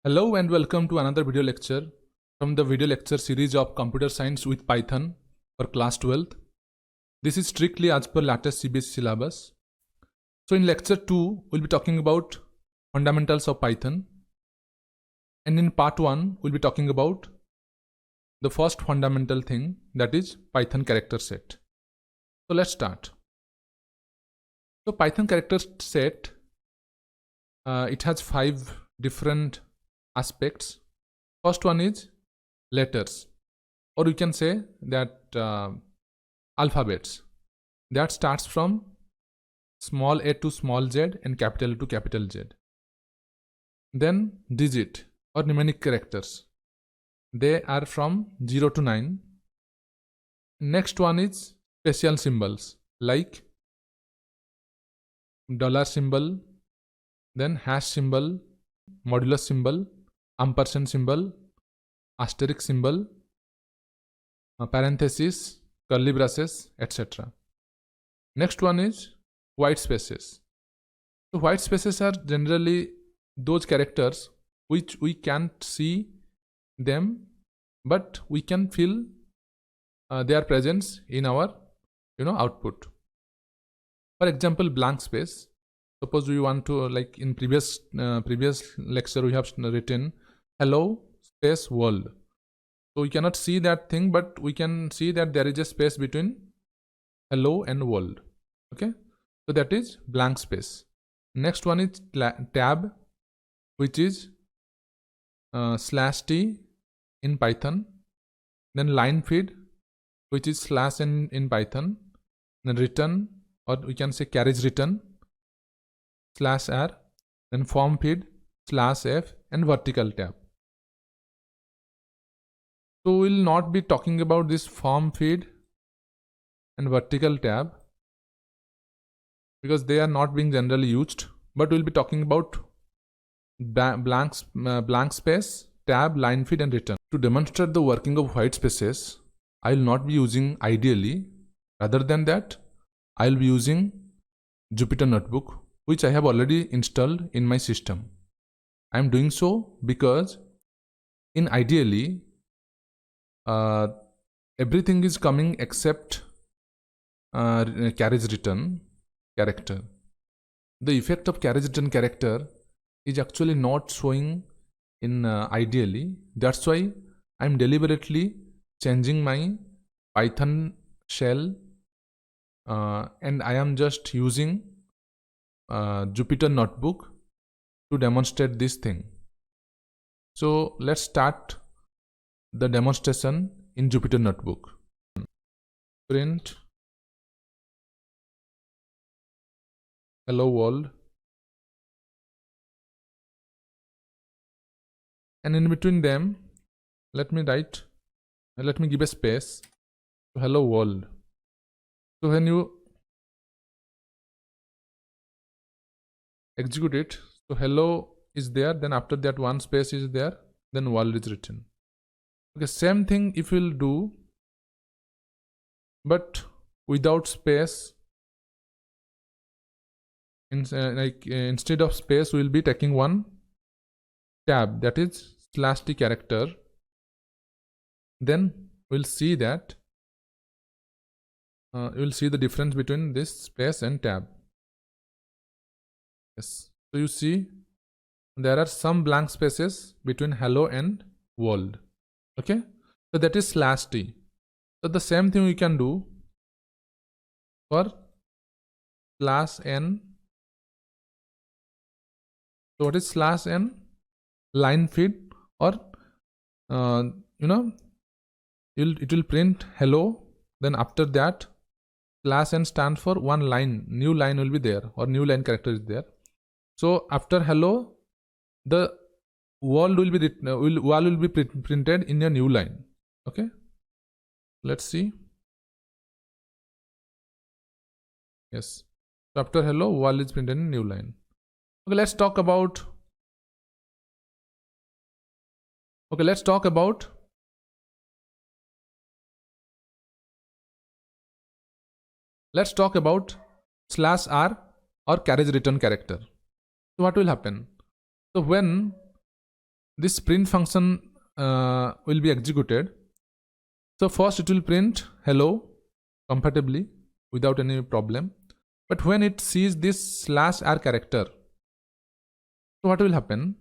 Hello and welcome to another video lecture from the video lecture series of Computer Science with Python for class 12th. This is strictly as per latest CBSE syllabus. So in lecture 2, we'll be talking about fundamentals of Python. And in part 1, we'll be talking about the first fundamental thing, that is Python character set. So let's start. So Python character set, it has 5 different aspects. First one is letters, or you can say that alphabets that starts from small a to small z and capital A to capital Z. Then digit or mnemonic characters, they are from 0 to 9. Next one is special symbols like dollar symbol, then hash symbol, modulus symbol, ampersand symbol, asterisk symbol, parenthesis, curly braces, etc. Next one is white spaces. So white spaces are generally those characters which we can't see them, but we can feel their presence in our output. For example, blank space. Suppose we want to, like in previous lecture we have written hello space world. So we cannot see that thing, but we can see that there is a space between hello and world. Okay, so that is blank space. Next one is tab, which is /t in Python. Then line feed, which is /n in Python. Then return, or we can say carriage return, /r. Then form feed, /f, and vertical tab. So we will not be talking about this form feed and vertical tab because they are not being generally used, but we will be talking about blank space, tab, line feed, and return. To demonstrate the working of white spaces, I will not be using IDLE. Rather than that, I will be using Jupyter Notebook, which I have already installed in my system. I am doing so because in IDLE, everything is coming except carriage return character. The effect of carriage return character is actually not showing in IDLE. That's why I'm deliberately changing my Python shell and I am just using Jupyter Notebook to demonstrate this thing. So let's start the demonstration in Jupyter Notebook. Print hello world, and in between them let me give a space to hello world. So when you execute it, so hello is there, then after that one space is there, then world is written. Okay, same thing if we'll do, but without space. Instead of space, we will be taking one tab, that is /t character. Then we'll see that you'll see the difference between this space and tab. Yes, so you see there are some blank spaces between hello and world. Okay, so that is /t. So the same thing we can do for /n. So what is /n? Line feed, or it will print hello, then after that /n stands for one line, new line will be there, or new line character is there. So after hello, the world will be printed in a new line. Okay, let's see. Yes, so after hello, world is printed in a new line. Okay, let's talk about /r or carriage return character. So what will happen? So when this print function will be executed. So first it will print hello comfortably without any problem. But when it sees this /r character, so what will happen?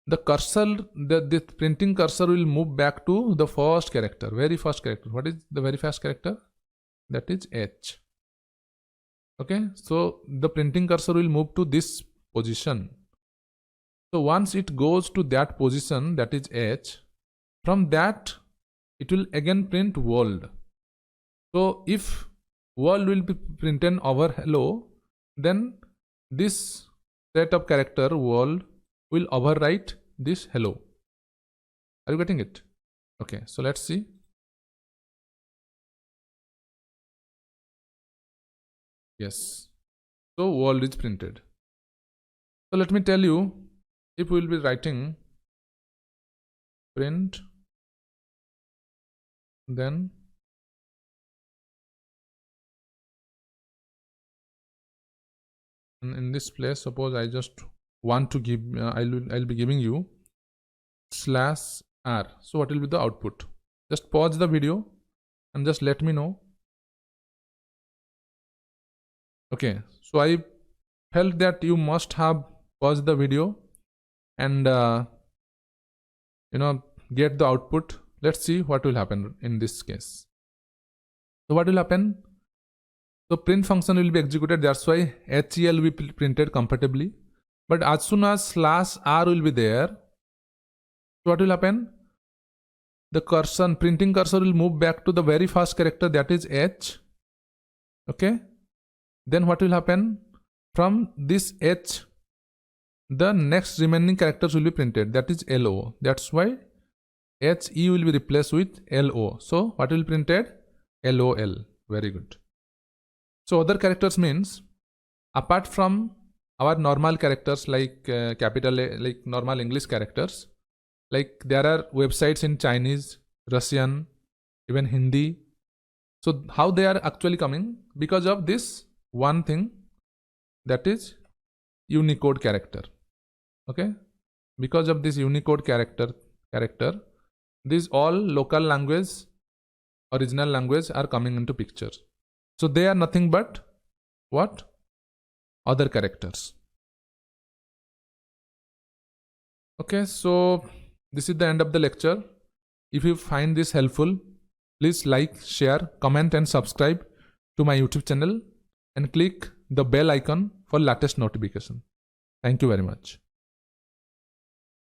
The cursor, the printing cursor will move back to the first character, very first character. What is the very first character? That is H. Okay, so the printing cursor will move to this position. So once it goes to that position, that is H, from that it will again print world. So if world will be printed over hello, then this set of character world will overwrite this hello. Are you getting it? Okay, so let's see. Yes, so world is printed. So let me tell you, if we will be writing print, then in this place, suppose I just want to give, I'll be giving you /r. So what will be the output? Just pause the video and just let me know. Okay, so I felt that you must have paused the video and get the output. Let's see what will happen in this case. So what will happen? So print function will be executed. That's why HEL will be printed comfortably. But as soon as /r will be there, so what will happen? The cursor, printing cursor will move back to the very first character, that is H. Okay. Then what will happen? From this H, the next remaining characters will be printed, that is LO. That's why HE will be replaced with LO. So what will be printed? LOL. Very good. So other characters means, apart from our normal characters like capital A, like normal English characters, like there are websites in Chinese, Russian, even Hindi. So how they are actually coming? Because of this one thing, that is Unicode character. Okay, because of this Unicode character, these all local language, original language are coming into picture. So they are nothing but what? Other characters. Okay, so this is the end of the lecture. If you find this helpful, please like, share, comment and subscribe to my YouTube channel and click the bell icon for latest notification. Thank you very much.